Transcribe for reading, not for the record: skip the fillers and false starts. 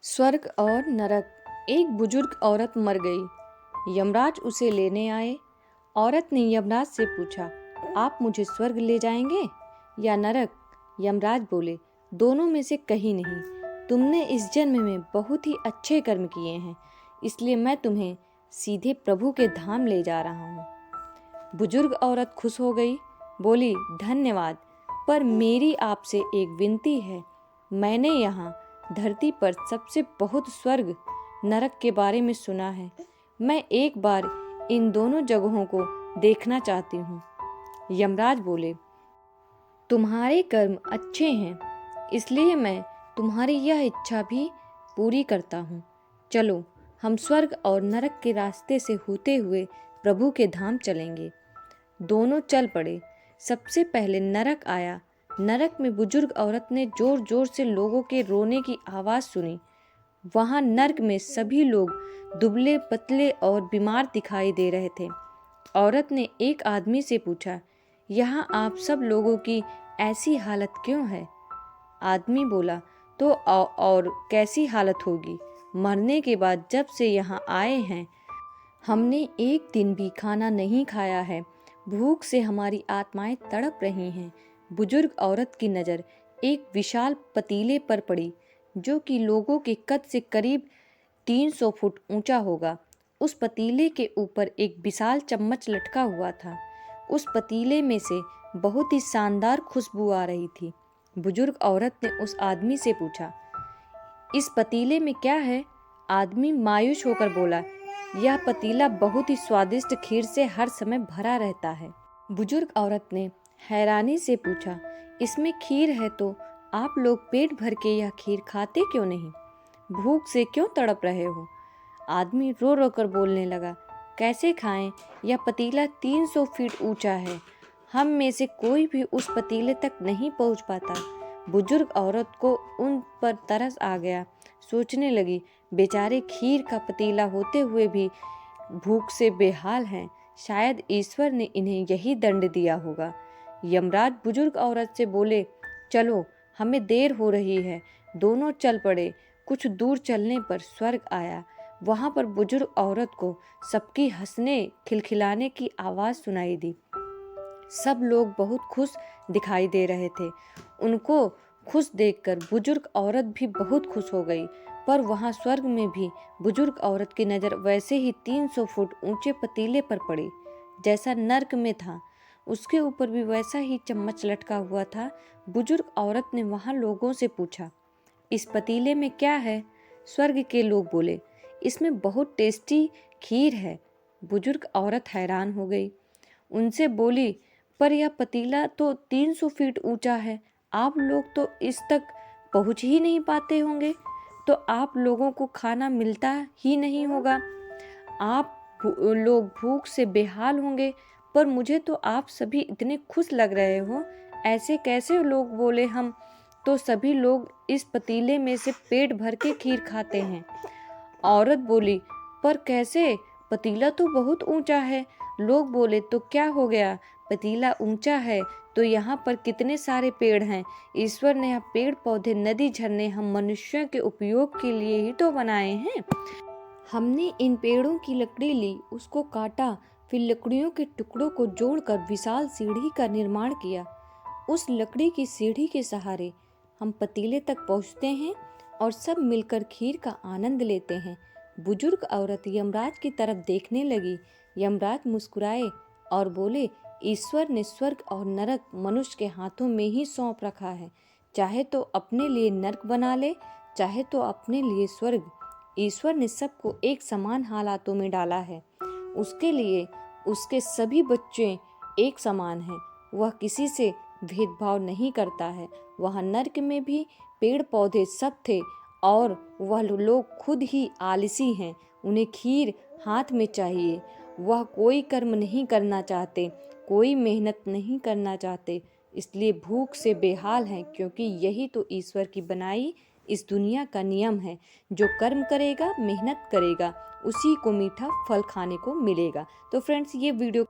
स्वर्ग और नरक। एक बुजुर्ग औरत मर गई। यमराज उसे लेने आए। औरत ने यमराज से पूछा, आप मुझे स्वर्ग ले जाएंगे या नरक? यमराज बोले, दोनों में से कहीं नहीं। तुमने इस जन्म में बहुत ही अच्छे कर्म किए हैं, इसलिए मैं तुम्हें सीधे प्रभु के धाम ले जा रहा हूँ। बुजुर्ग औरत खुश हो गई, बोली, धन्यवाद, पर मेरी आपसे एक विनती है। मैंने यहाँ धरती पर सबसे बहुत स्वर्ग नरक के बारे में सुना है। मैं एक बार इन दोनों जगहों को देखना चाहती हूँ। यमराज बोले, तुम्हारे कर्म अच्छे हैं, इसलिए मैं तुम्हारी यह इच्छा भी पूरी करता हूँ। चलो, हम स्वर्ग और नरक के रास्ते से होते हुए प्रभु के धाम चलेंगे। दोनों चल पड़े। सबसे पहले नरक आया। नरक में बुजुर्ग औरत ने जोर जोर से लोगों के रोने की आवाज़ सुनी। वहाँ नरक में सभी लोग दुबले पतले और बीमार दिखाई दे रहे थे। औरत ने एक आदमी से पूछा, यहाँ आप सब लोगों की ऐसी हालत क्यों है? आदमी बोला, तो और कैसी हालत होगी? मरने के बाद जब से यहाँ आए हैं, हमने एक दिन भी खाना नहीं खाया है। भूख से हमारी आत्माएं तड़प रही हैं। बुजुर्ग औरत की नज़र एक विशाल पतीले पर पड़ी, जो कि लोगों के कद से करीब 300 फुट ऊंचा होगा। उस पतीले के ऊपर एक विशाल चम्मच लटका हुआ था। उस पतीले में से बहुत ही शानदार खुशबू आ रही थी। बुजुर्ग औरत ने उस आदमी से पूछा, इस पतीले में क्या है? आदमी मायूस होकर बोला, यह पतीला बहुत ही स्वादिष्ट खीर से हर समय भरा रहता है। बुजुर्ग औरत ने हैरानी से पूछा, इसमें खीर है तो आप लोग पेट भर के यह खीर खाते क्यों नहीं? भूख से क्यों तड़प रहे हो? आदमी रो रो कर बोलने लगा, कैसे खाएं? यह पतीला 300 फीट ऊंचा है। हम में से कोई भी उस पतीले तक नहीं पहुंच पाता। बुजुर्ग औरत को उन पर तरस आ गया। सोचने लगी, बेचारे खीर का पतीला होते हुए भी भूख से बेहाल हैं। शायद ईश्वर ने इन्हें यही दंड दिया होगा। यमराज बुजुर्ग औरत से बोले, चलो, हमें देर हो रही है। दोनों चल पड़े। कुछ दूर चलने पर स्वर्ग आया। वहाँ पर बुजुर्ग औरत को सबकी हंसने खिलखिलाने की आवाज़ सुनाई दी। सब लोग बहुत खुश दिखाई दे रहे थे। उनको खुश देखकर बुजुर्ग औरत भी बहुत खुश हो गई। पर वहाँ स्वर्ग में भी बुजुर्ग औरत की नज़र वैसे ही 300 फुट ऊंचे पतीले पर पड़ी, जैसा नर्क में था। उसके ऊपर भी वैसा ही चम्मच लटका हुआ था। बुजुर्ग औरत ने वहाँ लोगों से पूछा, इस पतीले में क्या है? स्वर्ग के लोग बोले, इसमें बहुत टेस्टी खीर है। बुजुर्ग औरत हैरान हो गई। उनसे बोली, पर यह पतीला तो 300 फीट ऊंचा है। आप लोग तो इस तक पहुंच ही नहीं पाते होंगे, तो आप लोगों को खाना मिलता ही नहीं होगा। आप लोग भूख से बेहाल होंगे, पर मुझे तो आप सभी इतने खुश लग रहे हो। ऐसे कैसे लोग बोले? हम तो सभी लोग इस पतीले में से पेट भर के खीर खाते हैं। औरत बोली, पर कैसे? पतीला तो बहुत ऊंचा है। लोग बोले, तो क्या हो गया? पतीला ऊंचा है तो यहाँ पर कितने सारे पेड़ हैं। ईश्वर ने यह पेड़ पौधे नदी झरने हम मनुष्यों के उपयोग के लिए ही तो बनाए हैं। हमने इन पेड़ों की लकड़ी ली, उसको काटा, फिर लकड़ियों के टुकड़ों को जोड़कर विशाल सीढ़ी का निर्माण किया। उस लकड़ी की सीढ़ी के सहारे हम पतीले तक पहुँचते हैं और सब मिलकर खीर का आनंद लेते हैं। बुजुर्ग औरत यमराज की तरफ देखने लगी। यमराज मुस्कुराए और बोले, ईश्वर ने स्वर्ग और नरक मनुष्य के हाथों में ही सौंप रखा है। चाहे तो अपने लिए नरक बना ले, चाहे तो अपने लिए स्वर्ग। ईश्वर ने सबको एक समान हालातों में डाला है। उसके लिए उसके सभी बच्चे एक समान हैं। वह किसी से भेदभाव नहीं करता है। वहाँ नरक में भी पेड़ पौधे सब थे और वह लोग खुद ही आलसी हैं। उन्हें खीर हाथ में चाहिए। वह कोई कर्म नहीं करना चाहते, कोई मेहनत नहीं करना चाहते, इसलिए भूख से बेहाल हैं, क्योंकि यही तो ईश्वर की बनाई इस दुनिया का नियम है। जो कर्म करेगा, मेहनत करेगा, उसी को मीठा फल खाने को मिलेगा। तो फ्रेंड्स, ये वीडियो